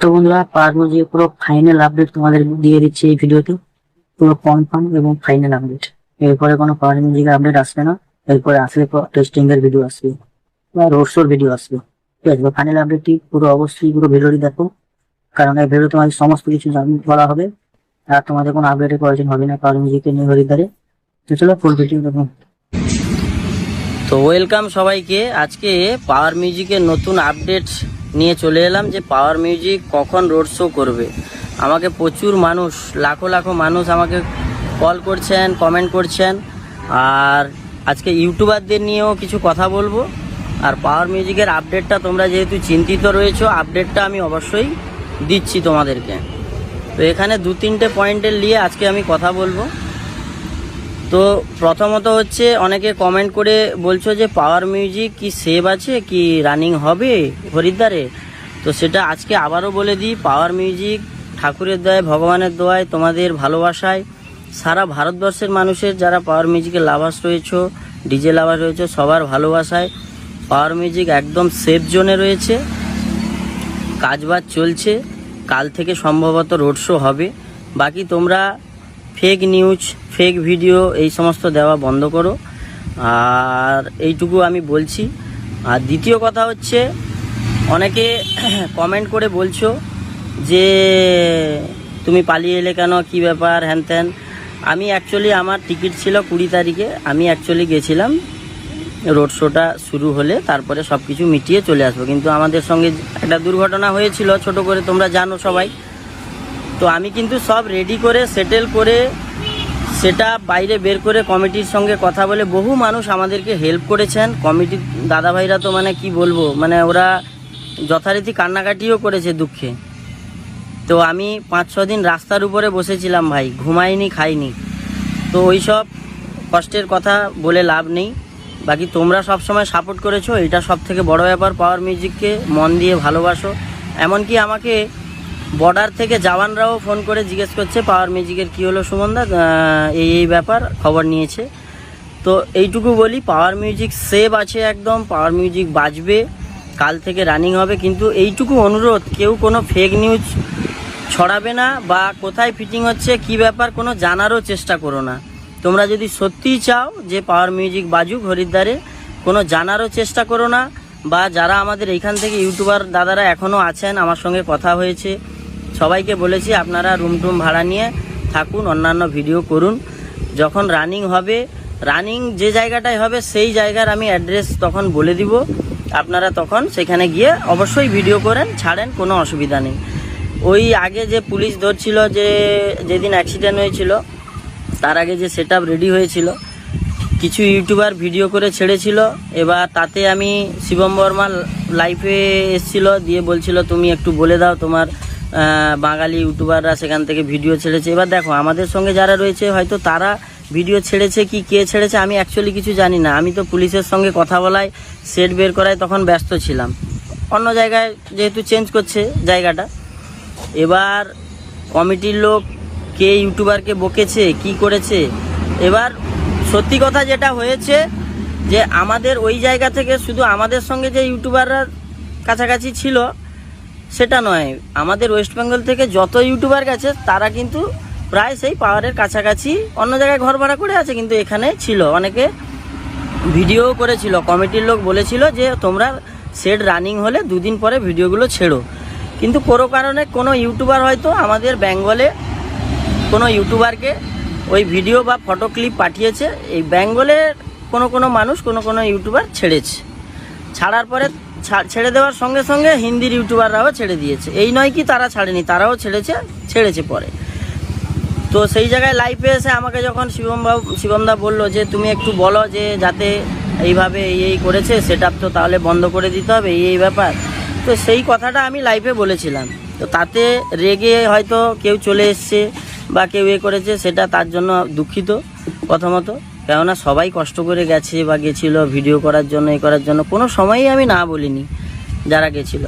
তো বন্ধুরা, পারবো যে পুরো ফাইনাল আপডেট তোমাদের দিয়ে দিচ্ছি এই ভিডিওতে। পুরো কনফার্ম এবং ফাইনাল আপডেট। এরপরে কোনো পাওয়ার মিউজিকের আপডেট আসবে না। এরপরে আসলে টেস্টিং এর ভিডিও আসবে বা রোডশোর ভিডিও আসবে। ঠিক আছে, ফাইনাল আপডেটটি পুরো অবশ্যই পুরো ভিডিওটি দেখো, কারণ এই ভিডিও তোমাদের সমস্ত কিছু বলা হবে। আর তোমাদের কোনো আপডেটের প্রয়োজন হবে না পাওয়ার মিউজিকের নিয়ে হরিদ্বারে। তো চলো ফুল ভিডিও দেখো। তো ওয়েলকাম সবাইকে। আজকে পাওয়ার মিউজিকের নতুন আপডেট নিয়ে চলে এলাম যে পাওয়ার মিউজিক কখন রোড শো করবে। আমাকে প্রচুর মানুষ, লাখো লাখো মানুষ আমাকে কল করছেন, কমেন্ট করছেন। আর আজকে ইউটিউবারদের নিয়েও কিছু কথা বলবো। আর পাওয়ার মিউজিকের আপডেটটা তোমরা যেহেতু চিন্তিত রয়েছো, আপডেটটা আমি অবশ্যই দিচ্ছি তোমাদেরকে। তো এখানে 2-3টে পয়েন্টের নিয়ে আজকে আমি কথা বলবো। তো প্রথমত হচ্ছে, অনেকে কমেন্ট করে বলছো যে পাওয়ার মিউজিক কি সেভ আছে, কি রানিং হবে হরিদ্বারে। তো সেটা আজকে আবারও বলে দিই, পাওয়ার মিউজিক ঠাকুরের দয়ায়, ভগবানের দয়ায়, তোমাদের ভালোবাসায়, সারা ভারতবর্ষের মানুষের যারা পাওয়ার মিউজিকের লাভার্স রয়েছে, ডিজে লাভার রয়েছে, সবার ভালোবাসায় পাওয়ার মিউজিক একদম সেফ জোনে রয়েছে। কাজবাজ চলছে, কাল থেকে সম্ভবত রোড শো হবে। বাকি তোমরা ফেক নিউজ, ফেক ভিডিও এই সমস্ত দেওয়া বন্ধ করো, আর এইটুকু আমি বলছি। আর দ্বিতীয় কথা হচ্ছে, অনেকে কমেন্ট করে বলছো যে তুমি পালিয়ে এলে কেন, কী ব্যাপার, হ্যান ত্যান। আমি অ্যাকচুয়ালি, আমার টিকিট ছিল 20 তারিখে। আমি অ্যাকচুয়ালি গেছিলাম রোড শোটা শুরু হলে তারপরে সব কিছু মিটিয়ে চলে আসবো, কিন্তু আমাদের সঙ্গে একটা দুর্ঘটনা হয়েছিল ছোট করে, তোমরা জানো সবাই। তো আমি কিন্তু সব রেডি করে, সেটেল করে, সেটা বাইরে বের করে কমিটির সঙ্গে কথা বলে বহু মানুষ আমাদেরকে হেল্প করেছেন। কমিটির দাদাভাইরা তো মানে কি বলবো, মানে ওরা যথারীতি কান্নাকাটিও করেছে দুঃখে। তো আমি 5-6 দিন রাস্তার উপরে বসেছিলাম ভাই, ঘুমাইনি, খাইনি। তো ওই সব কষ্টের কথা বলে লাভ নেই। বাকি তোমরা সব সময় সাপোর্ট করেছো, এটা সব থেকে বড় ব্যাপার। পাওয়ার মিউজিককে মন দিয়ে ভালোবাসো। এমনকি আমাকে বর্ডার থেকে জওয়ানরাও ফোন করে জিজ্ঞেস করছে পাওয়ার মিউজিকের কী হলো সুমনদা, এই ব্যাপার খবর নিয়েছে। তো এইটুকু বলি, পাওয়ার মিউজিক সেভ আছে একদম, পাওয়ার মিউজিক বাজবে, কাল থেকে রানিং হবে। কিন্তু এইটুকু অনুরোধ, কেউ কোনো ফেক নিউজ ছড়াবে না, বা কোথায় ফিটিং হচ্ছে, কি ব্যাপার, কোনো জানারও চেষ্টা করো না। তোমরা যদি সত্যিই চাও যে পাওয়ার মিউজিক বাজুক হরিদ্বারে, কোনো জানারও চেষ্টা করো না। বা যারা আমাদের এইখান থেকে ইউটিউবার দাদারা এখনও আছেন, আমার সঙ্গে কথা হয়েছে, সবাইকে বলেছি আপনারা রুম টুম ভাড়া নিয়ে থাকুন, অন্যান্য ভিডিও করুন। যখন রানিং হবে, রানিং যে জায়গাটায় হবে সেই জায়গার আমি অ্যাড্রেস তখন বলে দিব। আপনারা তখন সেখানে গিয়ে অবশ্যই ভিডিও করেন, ছাড়েন, কোনো অসুবিধা নেই। ওই আগে যে পুলিশ ধরছিল, যেদিন অ্যাক্সিডেন্ট হয়েছিল তার আগে যে সেট আপ রেডি হয়েছিল, কিছু ইউটিউবার ভিডিও করে ছেড়েছিল। এবার তাতে আমি, শিবম বর্মা লাইভে এসেছিল, দিয়ে বলছিল তুমি একটু বলে দাও, তোমার বাঙালি ইউটিউবাররা সেখান থেকে ভিডিও ছেড়েছে। এবার দেখো, আমাদের সঙ্গে যারা রয়েছে হয়তো তারা ভিডিও ছেড়েছে কি কে ছেড়েছে আমি অ্যাকচুয়ালি কিছু জানি না। আমি তো পুলিশের সঙ্গে কথা বলায়, সেট বের করায় তখন ব্যস্ত ছিলাম, অন্য জায়গায় যেহেতু চেঞ্জ করছে জায়গাটা। এবার কমিটির লোক কে ইউটিউবারকে বকেছে, কি করেছে। এবার সত্যি কথা যেটা হয়েছে, যে আমাদের ওই জায়গা থেকে শুধু আমাদের সঙ্গে যে ইউটিউবাররা কাছাকাছি ছিল সেটা নয়, আমাদের ওয়েস্ট বেঙ্গল থেকে যত ইউটিউবার গেছে তারা কিন্তু প্রায় সেই পাওয়ারের কাছাকাছি, অন্য জায়গায় ঘর ভাড়া করে আছে, কিন্তু এখানে ছিল, অনেকে ভিডিও করেছিল। কমিটির লোক বলেছিল যে তোমরা সেট রানিং হলে 2 দিন পরে ভিডিওগুলো ছেড়ো। কিন্তু কোনো কারণে কোনো ইউটিউবার, হয়তো আমাদের বেঙ্গলে কোনো ইউটিউবারকে ওই ভিডিও বা ফটো ক্লিপ পাঠিয়েছে, এই বেঙ্গলের কোনো মানুষ, কোনো ইউটিউবার ছেড়েছে। ছাড়ার পরে, ছেড়ে দেওয়ার সঙ্গে সঙ্গে হিন্দির ইউটিউবাররাও ছেড়ে দিয়েছে। এই নয় কি তারা ছাড়েনি, তারাও ছেড়েছে পরে। তো সেই জায়গায় লাইভে এসে আমাকে যখন শিবমদা বললো যে তুমি একটু বলো যে যাতে এইভাবে এই করেছে সেট আপ, তো তাহলে বন্ধ করে দিতে হবে, এই ব্যাপার। তো সেই কথাটা আমি লাইভে বলেছিলাম। তো তাতে রেগে হয়তো কেউ চলে এসছে বা কেউ করেছে, সেটা তার জন্য দুঃখিত প্রথমত। কেননা সবাই কষ্ট করে গেছে বা গেছিল ভিডিও করার জন্য, করার জন্য, কোনো সময়ই আমি না বলিনি যারা গেছিল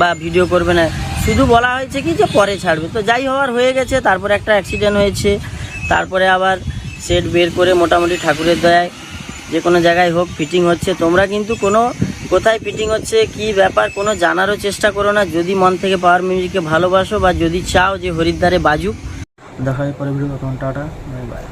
বা ভিডিও করবে না। শুধু বলা হয়েছে কি যে পরে ছাড়বে। তো যাই হওয়ার হয়ে গেছে। তারপরে একটা অ্যাক্সিডেন্ট হয়েছে, তারপরে আবার সেট বের করে মোটামুটি ঠাকুরের দয়ায় যে কোনো জায়গায় হোক ফিটিং হচ্ছে। তোমরা কিন্তু কোনো কোথায় ফিটিং হচ্ছে কি ব্যাপার কোনো জানারও চেষ্টা করো না। যদি মন থেকে পাওয়ার মিউজিককে ভালোবাসো বা যদি চাও যে হরিদ্বারে বাজুক। দেখা হয় পরে ভিডিও, তখন টাটা, বাই বাই।